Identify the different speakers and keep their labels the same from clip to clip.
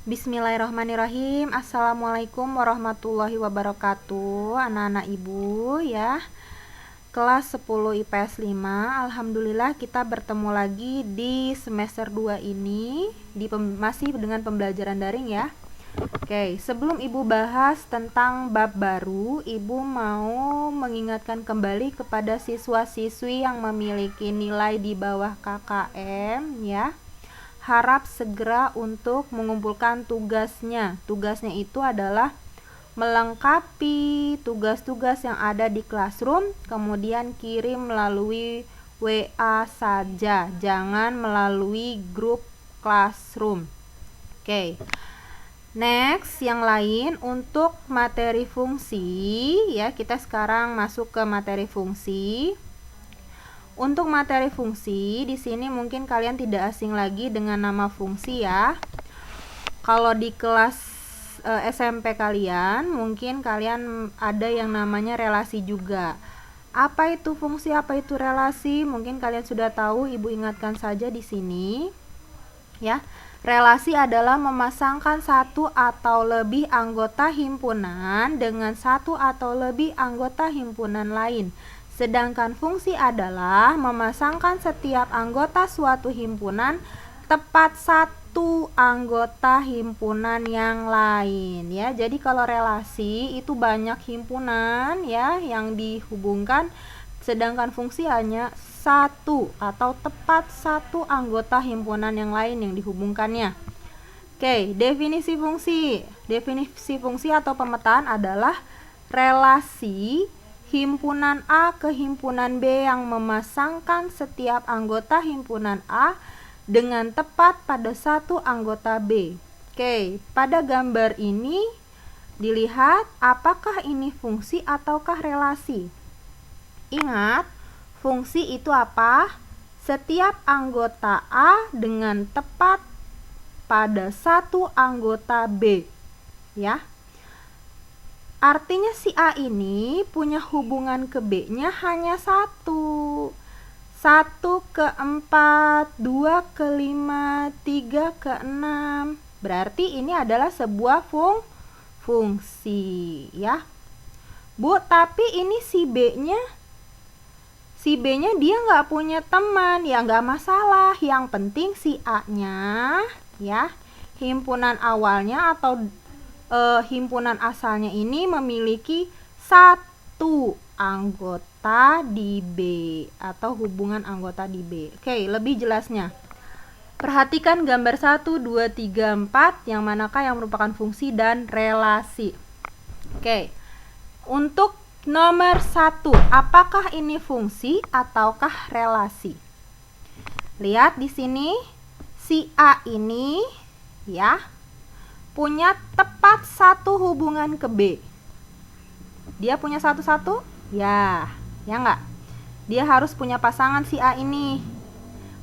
Speaker 1: Bismillahirrahmanirrahim. Assalamualaikum warahmatullahi wabarakatuh. Anak-anak ibu ya, kelas 10 IPS 5. Alhamdulillah kita bertemu lagi di semester 2 ini masih dengan pembelajaran daring ya. Oke, sebelum ibu bahas tentang bab baru, ibu mau mengingatkan kembali kepada siswa-siswi yang memiliki nilai di bawah KKM ya, harap segera untuk mengumpulkan tugasnya. Tugasnya itu adalah melengkapi tugas-tugas yang ada di classroom, kemudian kirim melalui WA saja, jangan melalui grup classroom. Oke. Next, yang lain untuk materi fungsi ya, kita sekarang masuk ke materi fungsi. Untuk materi fungsi, di sini mungkin kalian tidak asing lagi dengan nama fungsi ya. Kalau di kelas SMP kalian, mungkin kalian ada yang namanya relasi juga. Apa itu fungsi, apa itu relasi? Mungkin kalian sudah tahu, ibu ingatkan saja di sini. Ya. Relasi adalah memasangkan satu atau lebih anggota himpunan dengan satu atau lebih anggota himpunan lain. Sedangkan fungsi adalah memasangkan setiap anggota suatu himpunan tepat satu anggota himpunan yang lain ya. Jadi kalau relasi itu banyak himpunan ya yang dihubungkan, sedangkan fungsi hanya satu atau tepat satu anggota himpunan yang lain yang dihubungkannya. Oke, definisi fungsi. Definisi fungsi atau pemetaan adalah relasi himpunan A ke himpunan B yang memasangkan setiap anggota himpunan A dengan tepat pada satu anggota B. Oke, pada gambar ini dilihat apakah ini fungsi ataukah relasi. Ingat, fungsi itu apa? Setiap anggota A dengan tepat pada satu anggota B. Ya. Artinya si A ini punya hubungan ke B-nya hanya satu. 1 ke 4, 2 ke 5, 3 ke 6. Berarti ini adalah sebuah fungsi ya. Bu, tapi ini si B-nya dia nggak punya teman, ya nggak masalah. Yang penting si A-nya ya, himpunan awalnya atau himpunan asalnya ini memiliki satu anggota di B atau hubungan anggota di B. Oke, lebih jelasnya. Perhatikan gambar 1, 2, 3, 4 yang manakah yang merupakan fungsi dan relasi. Oke. Untuk nomor 1, apakah ini fungsi ataukah relasi? Lihat di sini, si A ini ya punya tepat satu hubungan ke B. Dia punya satu-satu? Ya enggak? Dia harus punya pasangan si A ini.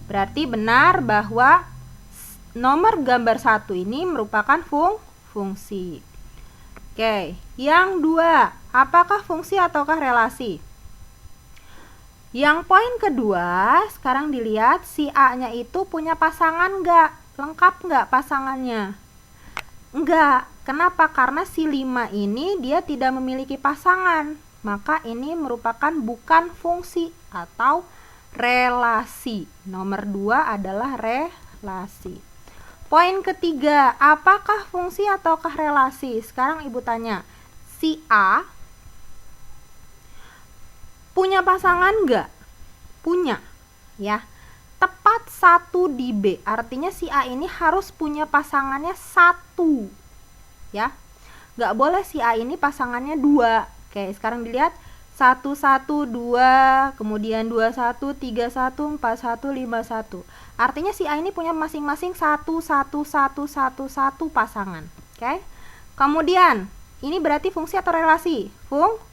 Speaker 1: Berarti benar bahwa nomor gambar 1 ini merupakan fungsi. Oke, yang 2, apakah fungsi ataukah relasi? Yang poin kedua, sekarang dilihat si A-nya itu punya pasangan enggak? Lengkap enggak pasangannya? Enggak. Kenapa? Karena si 5 ini dia tidak memiliki pasangan. Maka ini merupakan bukan fungsi atau relasi. Nomor 2 adalah relasi. Poin ketiga, apakah fungsi ataukah relasi? Sekarang ibu tanya, si A punya pasangan enggak? Punya ya. Tepat satu di B, artinya si A ini harus punya pasangannya satu ya, nggak boleh si A ini pasangannya 2. Oke, sekarang dilihat 1, 1, 2, kemudian 2, 1, 3, 1, 4, 1, 5, 1. Artinya si A ini punya masing-masing 1, 1, 1, 1, 1 pasangan. Oke, kemudian ini berarti fungsi atau relasi?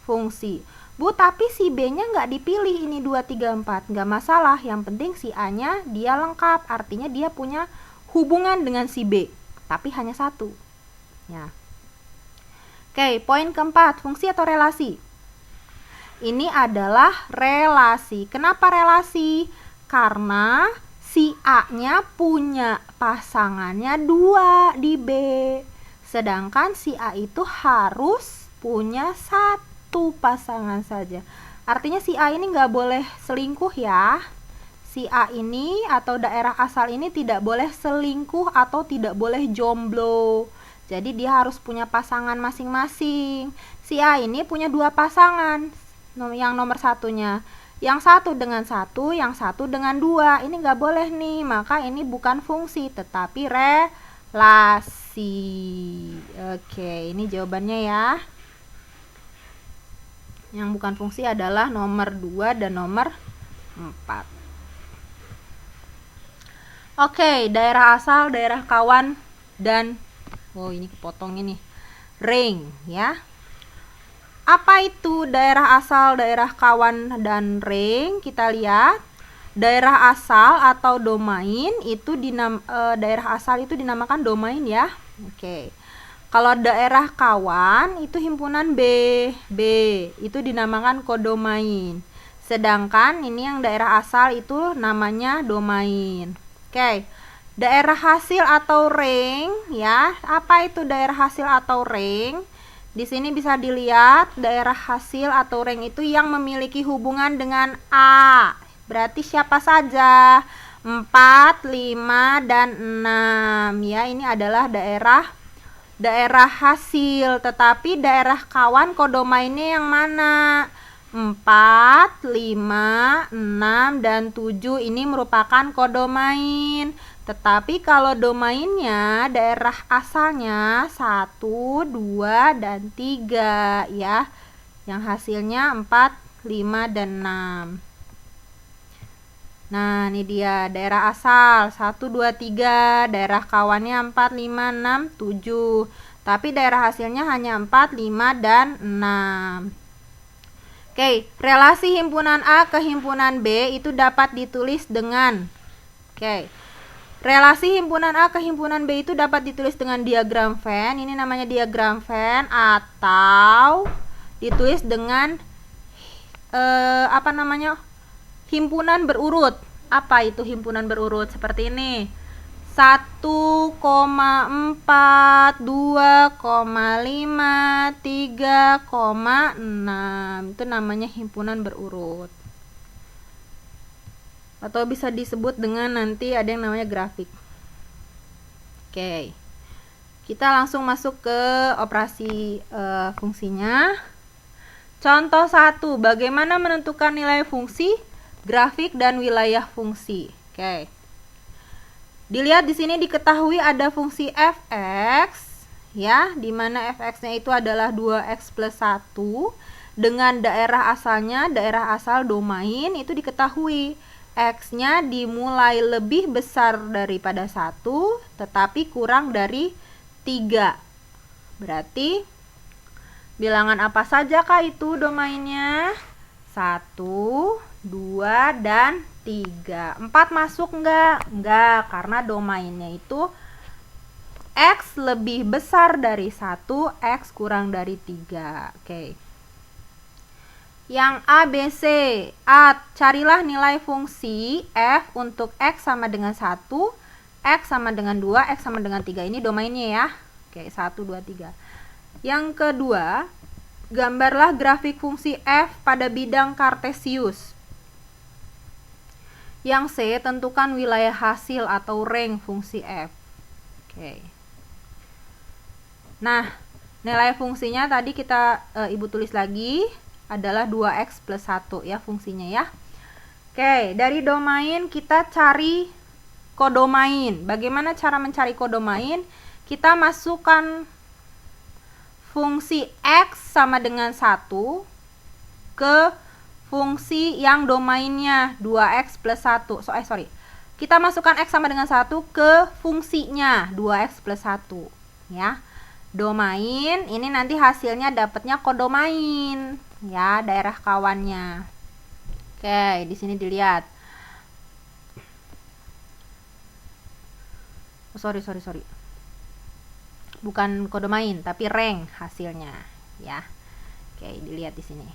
Speaker 1: Fungsi. Bu, tapi si B-nya nggak dipilih ini 2, 3, 4. Nggak masalah, yang penting si A-nya dia lengkap. Artinya dia punya hubungan dengan si B, tapi hanya satu ya. Oke, poin keempat, fungsi atau relasi? Ini adalah relasi. Kenapa relasi? Karena si A-nya punya pasangannya 2 di B. Sedangkan si A itu harus punya 1 pasangan saja. Artinya si A ini nggak boleh selingkuh ya. Si A ini atau daerah asal ini tidak boleh selingkuh atau tidak boleh jomblo. Jadi dia harus punya pasangan masing-masing. Si A ini punya 2 pasangan. Yang nomor satunya, yang satu dengan 1, yang satu dengan 2. Ini nggak boleh nih, maka ini bukan fungsi tetapi relasi. Oke, ini jawabannya ya. Yang bukan fungsi adalah nomor 2 dan nomor 4. Oke, daerah asal, daerah kawan, dan ini kepotong ini. Ring ya. Apa itu daerah asal, daerah kawan, dan ring? Kita lihat. Daerah asal atau domain itu daerah asal itu dinamakan domain ya. Oke. Kalau daerah kawan itu himpunan B itu dinamakan kodomain. Sedangkan ini yang daerah asal itu namanya domain. Oke, daerah hasil atau ring ya. Apa itu daerah hasil atau ring? Di sini bisa dilihat daerah hasil atau ring itu yang memiliki hubungan dengan A. Berarti siapa saja? 4, 5, dan 6 ya. Ini adalah daerah hasil. Tetapi daerah kawan kodomainnya yang mana? 4, 5, 6, dan 7 ini merupakan kodomain. Tetapi kalau domainnya daerah asalnya 1, 2, dan 3 ya. Yang hasilnya 4, 5, dan 6. Nah, ini dia daerah asal 1, 2, 3. Daerah kawannya 4, 5, 6, 7. Tapi daerah hasilnya hanya 4, 5, dan 6. Oke, relasi himpunan A ke himpunan B itu dapat ditulis dengan relasi himpunan A ke himpunan B itu dapat ditulis dengan diagram Venn. Ini namanya diagram Venn, atau ditulis dengan himpunan berurut. Apa itu himpunan berurut? Seperti ini. 1,4, 2,5, 3,6. Itu namanya himpunan berurut. Atau bisa disebut dengan nanti ada yang namanya grafik. Oke. Kita langsung masuk ke operasi fungsinya. Contoh 1, bagaimana menentukan nilai fungsi, grafik, dan wilayah fungsi. Oke. Dilihat di sini diketahui ada fungsi fx ya, di mana fx-nya itu adalah 2x plus 1 dengan daerah asalnya, daerah asal domain itu diketahui x-nya dimulai lebih besar daripada 1 tetapi kurang dari 3. Berarti bilangan apa saja kah itu domainnya? 1, 2, dan 3. 4 masuk enggak? Enggak, karena domainnya itu X lebih besar dari 1, X kurang dari 3. Oke. Yang A, B, C. A, carilah nilai fungsi F untuk X sama dengan 1, X sama dengan 2, X sama dengan 3. Ini domainnya ya. Oke, 1, 2, 3. Yang kedua, gambarlah grafik fungsi F pada bidang kartesius. Yang C, tentukan wilayah hasil atau range fungsi F. Oke. Nah, nilai fungsinya tadi kita Ibu tulis lagi adalah 2x plus 1 ya fungsinya ya. Oke, dari domain kita cari kodomain. Bagaimana cara mencari kodomain? Kita masukkan fungsi x sama dengan 1 ke fungsi yang domainnya 2x plus 1. Kita masukkan x sama dengan 1 ke fungsinya 2x plus 1 ya. Domain ini nanti hasilnya dapatnya kodomain ya, daerah kawannya. Oke, di sini dilihat. Sorry. Bukan kodomain tapi rank hasilnya ya. Oke, dilihat di sini.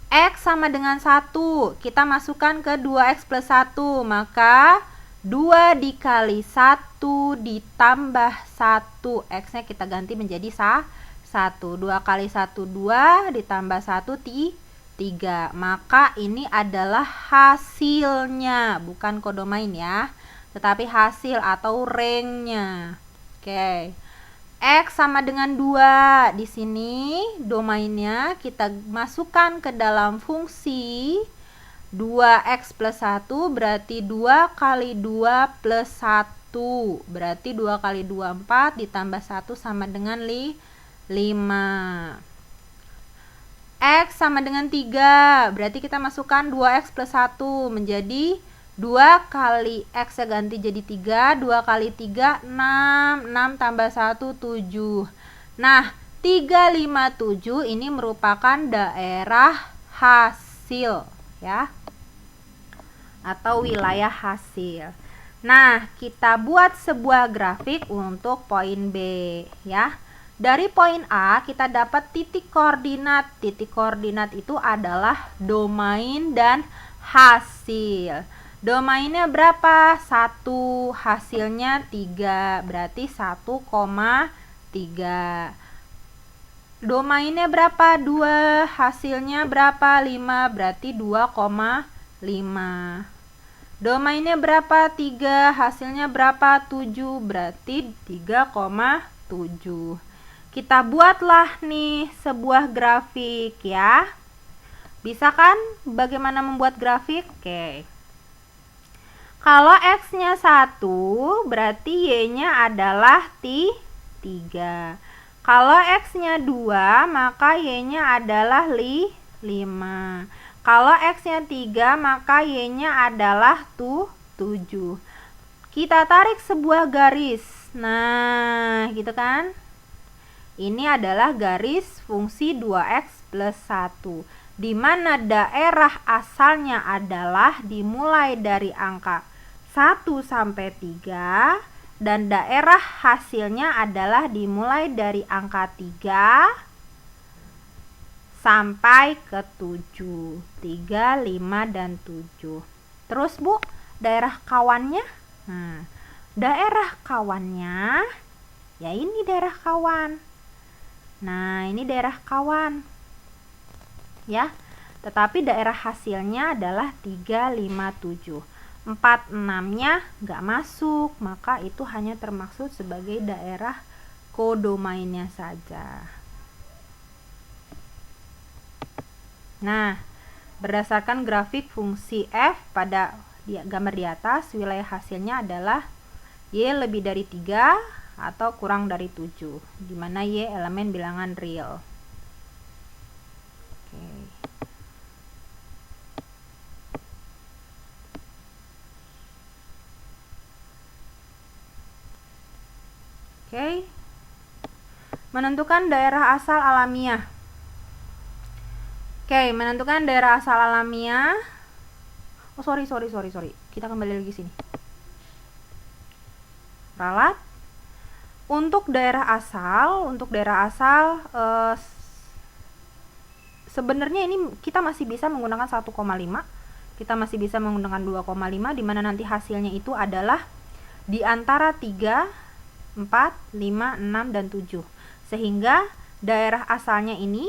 Speaker 1: X sama dengan 1, kita masukkan ke 2x plus 1, maka 2 dikali 1 ditambah 1. X-nya kita ganti menjadi 1. 2 kali 1, 2 ditambah 1, 3. Maka ini adalah hasilnya, bukan kodomain ya, tetapi hasil atau rangenya. Oke. X sama dengan 2. Di sini domainnya kita masukkan ke dalam fungsi 2x plus 1 berarti 2 kali 2 plus 1. Berarti 2 kali 2, 4 ditambah 1 sama dengan 5. X sama dengan 3. Berarti kita masukkan 2x plus 1 menjadi 2 kali X ganti jadi 3, 2 kali 3, 6, 6 tambah 1, 7. Nah, 357 ini merupakan daerah hasil ya, atau wilayah hasil. Nah, kita buat sebuah grafik untuk poin B ya. Dari poin A kita dapat titik koordinat. Titik koordinat itu adalah domain dan hasil. Domainnya berapa? 1, hasilnya 3, berarti 1,3. Domainnya berapa? 2, hasilnya berapa? 5, berarti 2,5. Domainnya berapa? 3, hasilnya berapa? 7, berarti 3,7. Kita buatlah nih sebuah grafik ya. Bisa kan bagaimana membuat grafik? Oke. Kalau X-nya 1, berarti Y-nya adalah 3. Kalau X-nya 2, maka Y-nya adalah 5. Kalau X-nya 3, maka Y-nya adalah 7. Kita tarik sebuah garis. Nah, gitu kan? Ini adalah garis fungsi 2x plus 1. Di mana daerah asalnya adalah dimulai dari angka 1 sampai 3 dan daerah hasilnya adalah dimulai dari angka 3 sampai ke 7. 3, 5 dan 7. Terus Bu, daerah kawannya? Nah, daerah kawannya ya ini daerah kawan. Nah, ini daerah kawan ya, tetapi daerah hasilnya adalah 3, 5, 7. 4, 6-nya nggak masuk, maka itu hanya termaksud sebagai daerah kodomainnya saja. Nah, berdasarkan grafik fungsi f pada gambar di atas, wilayah hasilnya adalah Y lebih dari 3 atau kurang dari 7, di mana Y elemen bilangan real. Oke. Menentukan daerah asal alamiah. Oke, menentukan daerah asal alamiah. Oh, sorry. Kita kembali lagi sini. Ralat. Untuk daerah asal, sebenarnya ini kita masih bisa menggunakan 1,5. Kita masih bisa menggunakan 2,5, di mana nanti hasilnya itu adalah di antara 3, 4, 5, 6 dan 7. Sehingga daerah asalnya ini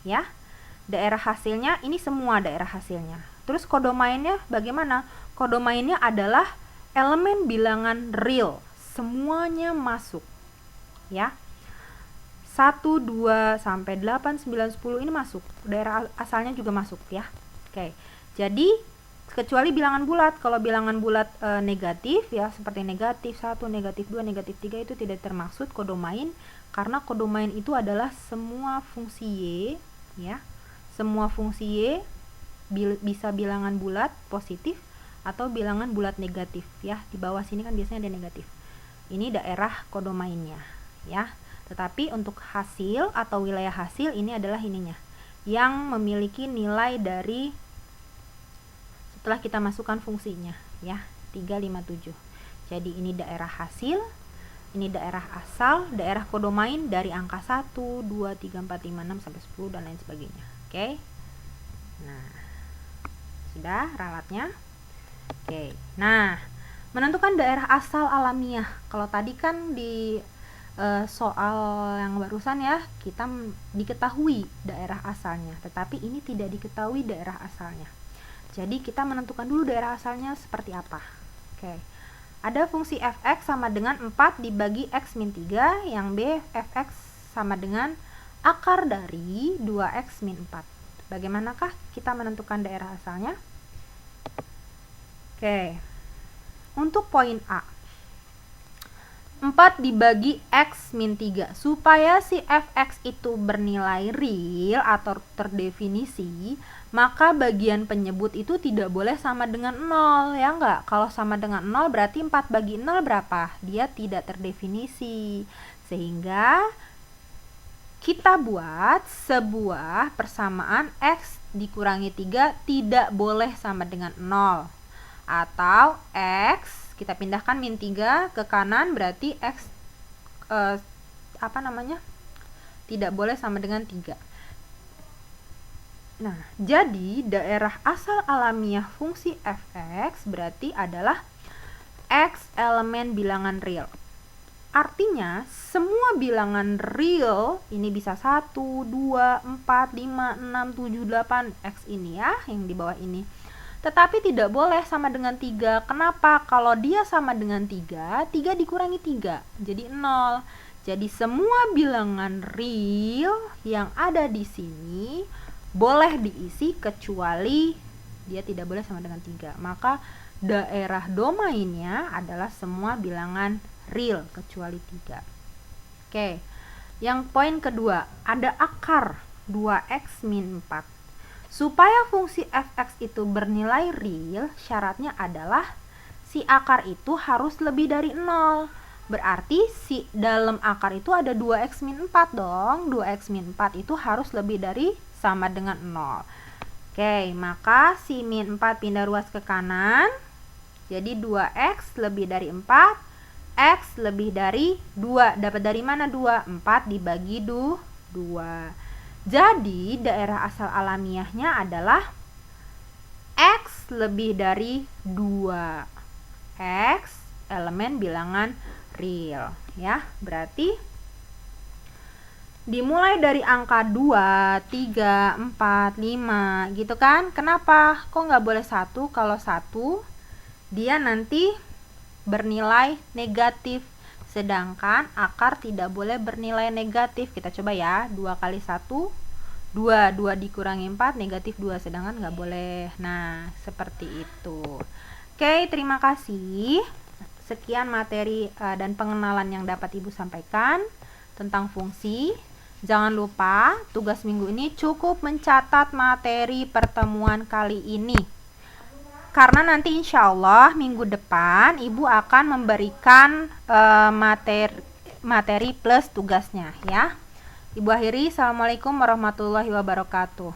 Speaker 1: ya, daerah hasilnya ini semua daerah hasilnya. Terus kodomainnya bagaimana? Kodomainnya adalah elemen bilangan real. Semuanya masuk. Ya. 1, 2 sampai 8, 9, 10 ini masuk. Daerah asalnya juga masuk ya. Oke. Jadi kecuali bilangan bulat. Kalau bilangan bulat negatif ya, seperti negatif 1, negatif 2, negatif 3 itu tidak termaksud kodomain, karena kodomain itu adalah semua fungsi Y ya. Semua fungsi Y bisa bilangan bulat positif atau bilangan bulat negatif ya. Di bawah sini kan biasanya ada negatif. Ini daerah kodomainnya ya. Tetapi untuk hasil atau wilayah hasil ini adalah ininya, yang memiliki nilai dari setelah kita masukkan fungsinya ya, 3, 5, 7. Jadi ini daerah hasil, ini daerah asal, daerah kodomain dari angka 1, 2, 3, 4, 5, 6 sampai 10 dan lain sebagainya. Oke. Nah, sudah ralatnya. Oke. Nah, Menentukan daerah asal alamiah. Kalau tadi kan di soal yang barusan ya, kita diketahui daerah asalnya, tetapi ini tidak diketahui daerah asalnya. Jadi kita menentukan dulu daerah asalnya seperti apa. Oke. Ada fungsi fx sama dengan 4 dibagi x min 3, yang B fx sama dengan akar dari 2x min 4. Bagaimanakah kita menentukan daerah asalnya? Oke. Untuk poin A, 4 dibagi x min 3. Supaya si fx itu bernilai real atau terdefinisi, maka bagian penyebut itu tidak boleh sama dengan 0, ya enggak? Kalau sama dengan 0 berarti 4 bagi 0 berapa? Dia tidak terdefinisi. Sehingga kita buat sebuah persamaan x dikurangi 3 tidak boleh sama dengan 0. Atau x kita pindahkan min 3 ke kanan, berarti x tidak boleh sama dengan 3. Nah, jadi daerah asal alamiah fungsi fx berarti adalah x elemen bilangan real. Artinya semua bilangan real ini bisa 1, 2, 4, 5, 6, 7, 8 x ini ya, yang di bawah ini. Tetapi tidak boleh sama dengan 3. Kenapa? Kalau dia sama dengan 3, 3 dikurangi 3, jadi 0. Jadi semua bilangan real yang ada di sini boleh diisi kecuali dia tidak boleh sama dengan 3. Maka daerah domainnya adalah semua bilangan real kecuali 3. Oke. Yang poin kedua, ada akar 2x min 4. Supaya fungsi fx itu bernilai real, syaratnya adalah si akar itu harus lebih dari 0. Berarti si dalam akar itu ada 2x min 4 dong. 2x min 4 itu harus lebih dari sama dengan 0. Oke, maka si min 4 pindah ruas ke kanan. Jadi 2x lebih dari 4, x lebih dari 2. Dapat dari mana 2? 4 dibagi 2. Jadi daerah asal alamiahnya adalah x lebih dari 2. X elemen bilangan real ya. Berarti dimulai dari angka 2, 3, 4, 5 gitu kan. Kenapa? Kok nggak boleh 1? Kalau 1 dia nanti bernilai negatif. Sedangkan akar tidak boleh bernilai negatif. Kita coba ya, 2 kali 1, 2. 2 dikurangi 4, negatif 2. Sedangkan nggak boleh. Nah, seperti itu. Oke, terima kasih. Sekian materi dan pengenalan yang dapat Ibu sampaikan tentang fungsi. Jangan lupa, tugas minggu ini cukup mencatat materi pertemuan kali ini. Karena nanti insya Allah minggu depan Ibu akan memberikan materi plus tugasnya ya. Ibu akhiri, Assalamualaikum warahmatullahi wabarakatuh.